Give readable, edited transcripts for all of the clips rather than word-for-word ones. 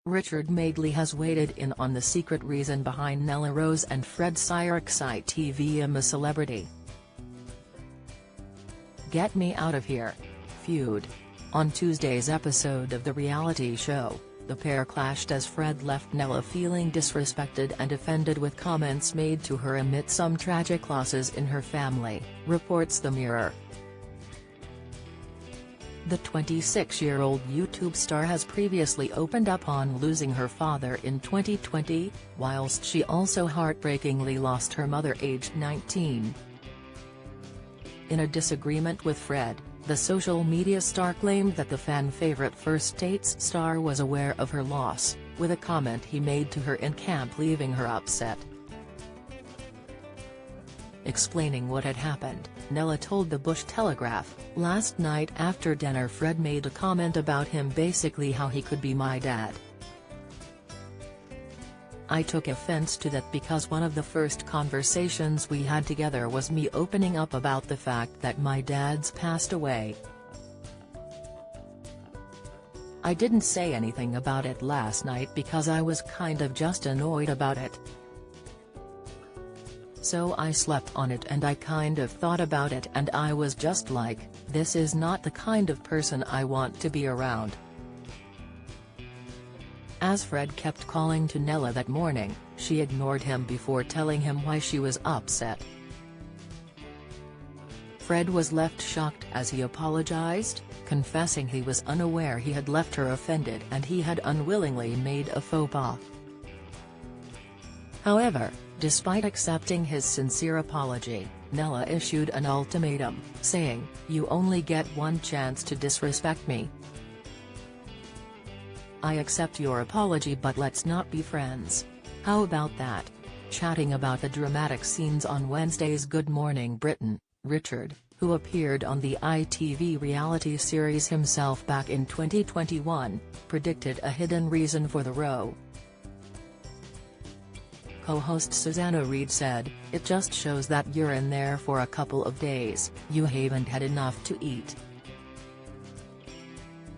Richard Madeley has weighed in on the secret reason behind Nella Rose and Fred Sirieix's ITV I'm a Celebrity. "Get me out of here" feud. On Tuesday's episode of the reality show, the pair clashed as Fred left Nella feeling disrespected and offended with comments made to her amid some tragic losses in her family, reports The Mirror. The 26-year-old YouTube star has previously opened up on losing her father in 2020, whilst she also heartbreakingly lost her mother aged 19. In a disagreement with Fred, the social media star claimed that the fan-favorite First Dates star was aware of her loss, with a comment he made to her in camp leaving her upset. Explaining what had happened, Nella told the Bush Telegraph, "Last night after dinner Fred made a comment about him, basically how he could be my dad. I took offense to that because one of the first conversations we had together was me opening up about the fact that my dad's passed away. I didn't say anything about it last night because I was kind of just annoyed about it. So I slept on it and I kind of thought about it and I was just like, this is not the kind of person I want to be around." As Fred kept calling to Nella that morning, she ignored him before telling him why she was upset. Fred was left shocked as he apologized, confessing he was unaware he had left her offended and he had unwillingly made a faux pas. However, despite accepting his sincere apology, Nella issued an ultimatum, saying, "You only get one chance to disrespect me. I accept your apology, but let's not be friends. How about that?" Chatting about the dramatic scenes on Wednesday's Good Morning Britain, Richard, who appeared on the ITV reality series himself back in 2021, predicted a hidden reason for the row. Co-host Susanna Reid said, "It just shows that you're in there for a couple of days, you haven't had enough to eat."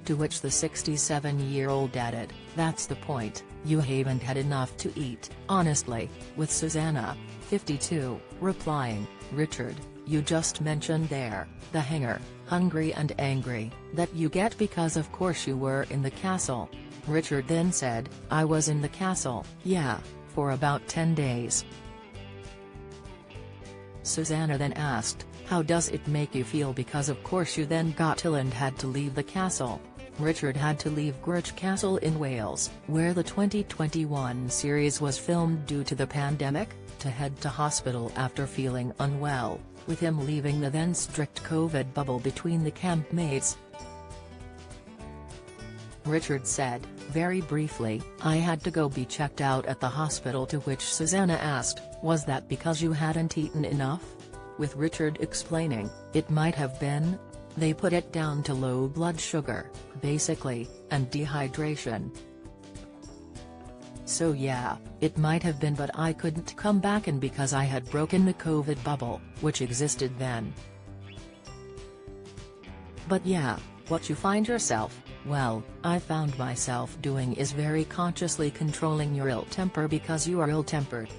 To which the 67-year-old added, "That's the point, you haven't had enough to eat, honestly," with Susanna, 52, replying, "Richard, you just mentioned there, the hanger, hungry and angry, that you get because of course you were in the castle." Richard then said, "I was in the castle, yeah, for about 10 days. Susanna then asked, "How does it make you feel because of course you then got ill and had to leave the castle?" Richard had to leave Sirieix Castle in Wales, where the 2021 series was filmed due to the pandemic, to head to hospital after feeling unwell, with him leaving the then strict COVID bubble between the campmates. Richard said, "Very briefly, I had to go be checked out at the hospital," to which Susanna asked, "Was that because you hadn't eaten enough?" With Richard explaining, "It might have been. They put it down to low blood sugar, basically, and dehydration. So yeah, it might have been, but I couldn't come back in because I had broken the COVID bubble, which existed then. But yeah, what you find yourself, well, I found myself doing is very consciously controlling your ill temper because you are ill-tempered.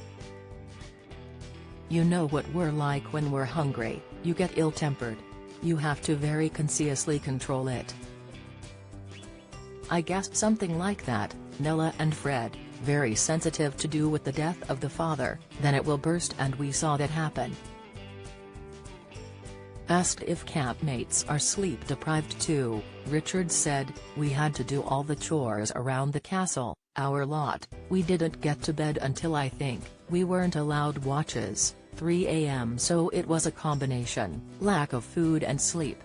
You know what we're like when we're hungry, you get ill-tempered. You have to very consciously control it. I guessed something like that." Nella and Fred, very sensitive to do with the death of the father, "Then it will burst and we saw that happen." Asked if campmates are sleep-deprived too, Richard said, "We had to do all the chores around the castle, our lot, we didn't get to bed until I think, we weren't allowed watches, 3 a.m. so it was a combination, lack of food and sleep."